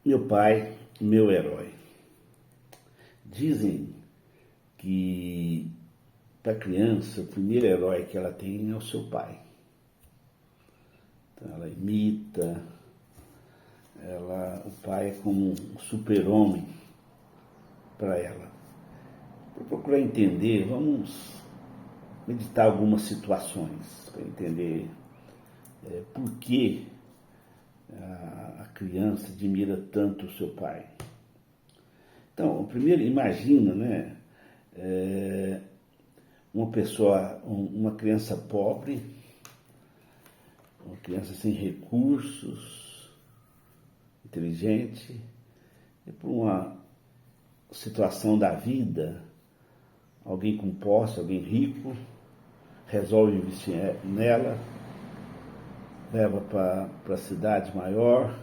Meu pai, meu herói. Dizem que para a criança o primeiro herói que ela tem é o seu pai. Então ela imita, o pai é como um super-homem para ela. Para procurar entender, vamos meditar algumas situações para entender por que a criança admira tanto o seu pai. Então, primeiro imagina, né, uma criança pobre, uma criança sem recursos, inteligente, e por uma situação da vida, alguém com posse, alguém rico, resolve investir nela, leva para a cidade maior,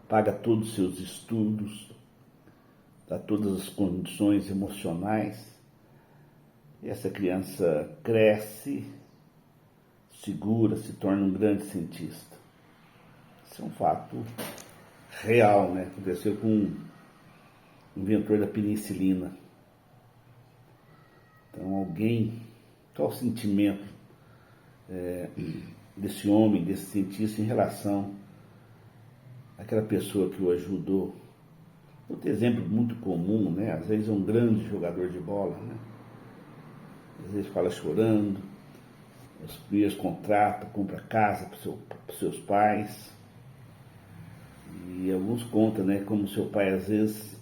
paga todos os seus estudos, dá todas as condições emocionais, e essa criança cresce, segura, se torna um grande cientista. Isso é um fato real, né? Aconteceu com o inventor da penicilina. Então qual o sentimento desse homem, desse cientista em relação àquela pessoa que o ajudou? Outro exemplo muito comum, né? Às vezes é um grande jogador de bola, né? Às vezes fala chorando, os primeiros contratos, compra casa para os seus pais. E alguns contam, né, como seu pai às vezes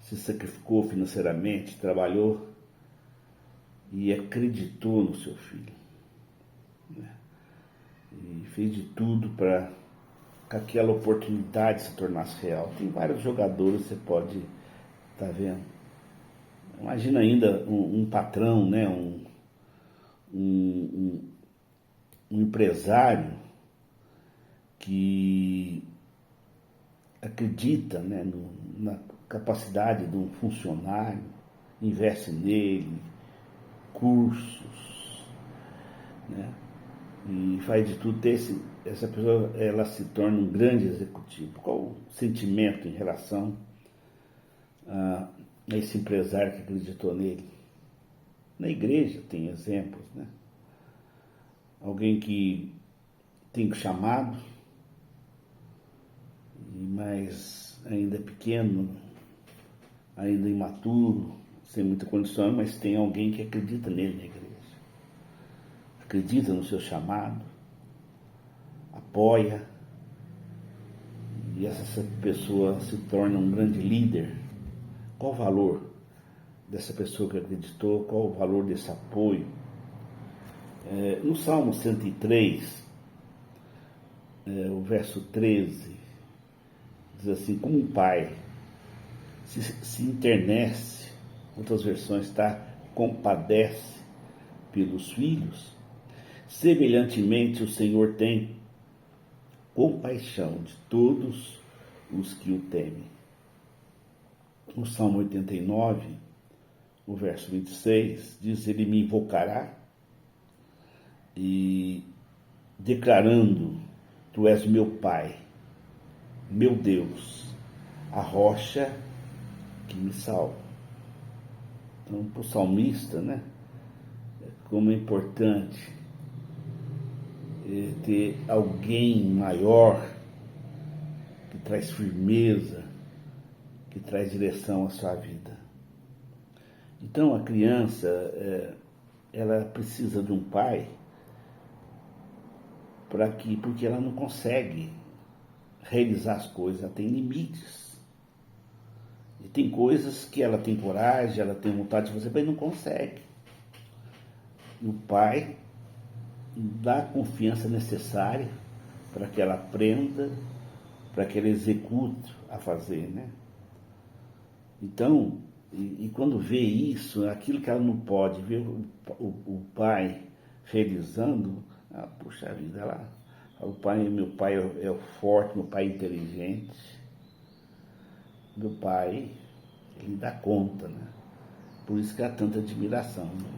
se sacrificou financeiramente, trabalhou e acreditou no seu filho, né? E fez de tudo para que aquela oportunidade se tornasse real. Tem vários jogadores, você pode estar vendo. Imagina ainda um patrão, né, um empresário que acredita, né, na capacidade de um funcionário, investe nele, cursos, né, e faz de tudo. Essa pessoa ela se torna um grande executivo. Qual o sentimento em relação a esse empresário que acreditou nele? Na igreja tem exemplos, né? Alguém que tem chamado, mas ainda é pequeno, ainda imaturo, sem muita condição, mas tem alguém que acredita nele na igreja. Acredita no seu chamado, apoia, e essa pessoa se torna um grande líder. Qual o valor dessa pessoa que acreditou? Qual o valor desse apoio? No Salmo 103, o verso 13, diz assim: como um pai se internece, outras versões está, compadece pelos filhos, semelhantemente o Senhor tem compaixão de todos os que o temem. No Salmo 89, o verso 26, diz: ele me invocará, e declarando: tu és meu Pai, meu Deus, a rocha que me salva. Então, para o salmista, né, como é importante ter alguém maior que traz firmeza, que traz direção à sua vida. Então, a criança, ela precisa de um pai porque ela não consegue realizar as coisas, ela tem limites. E tem coisas que ela tem coragem, ela tem vontade de fazer, mas não consegue. E o pai dá a confiança necessária para que ela aprenda, para que ela execute a fazer, né? Então, e quando vê isso, aquilo que ela não pode ver o pai realizando, puxa vida, meu pai é forte, meu pai é inteligente, meu pai, ele dá conta, né? Por isso que há tanta admiração, né?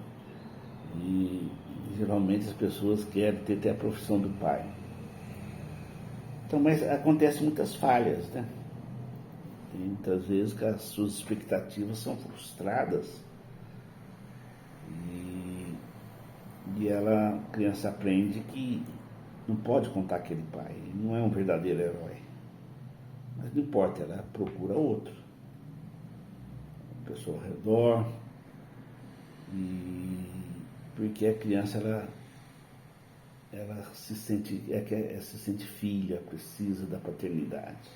E geralmente as pessoas querem ter até a profissão do pai. Então, mas acontecem muitas falhas, né? E muitas vezes que as suas expectativas são frustradas a criança aprende que não pode contar aquele pai, ele não é um verdadeiro herói. Mas não importa, ela procura outro, uma pessoa ao redor, e porque a criança ela se sente filha, precisa da paternidade.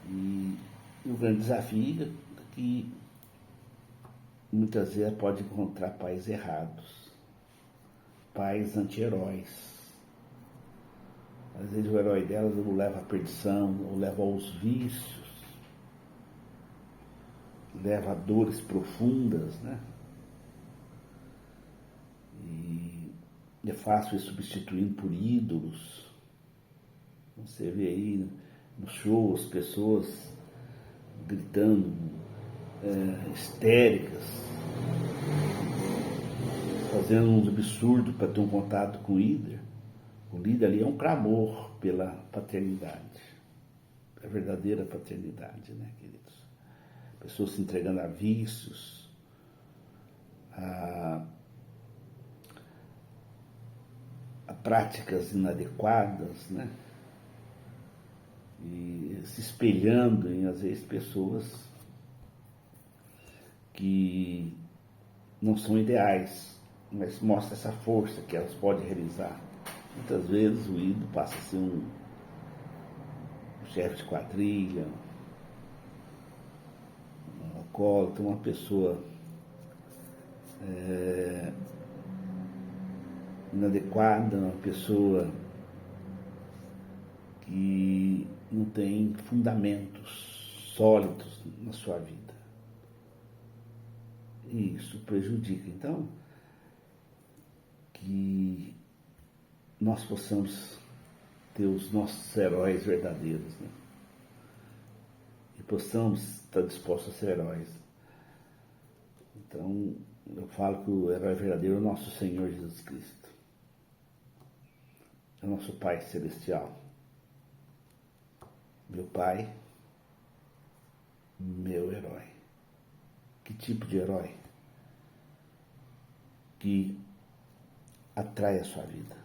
E o grande desafio é que muitas vezes ela pode encontrar pais errados, pais anti-heróis. Às vezes o herói dela o leva à perdição, ou leva aos vícios, leva a dores profundas, né? E é fácil ir substituindo por ídolos. Você vê aí nos shows pessoas gritando, histéricas, fazendo uns absurdos para ter um contato com o líder. O líder ali é um clamor pela paternidade, a verdadeira paternidade, né, queridos? Pessoas se entregando a vícios, a práticas inadequadas, né? E se espelhando em, às vezes, pessoas que não são ideais, mas mostra essa força que elas podem realizar. Muitas vezes o ídolo passa a ser um chefe de quadrilha, um alcoólatra, uma pessoa inadequada, uma pessoa que não tem fundamentos sólidos na sua vida. E isso prejudica. Então, que nós possamos ter os nossos heróis verdadeiros, né? E possamos estar dispostos a ser heróis. Então, eu falo que o herói verdadeiro é o nosso Senhor Jesus Cristo. É o nosso Pai Celestial. Meu Pai, meu herói. Que tipo de herói? Que atrai a sua vida.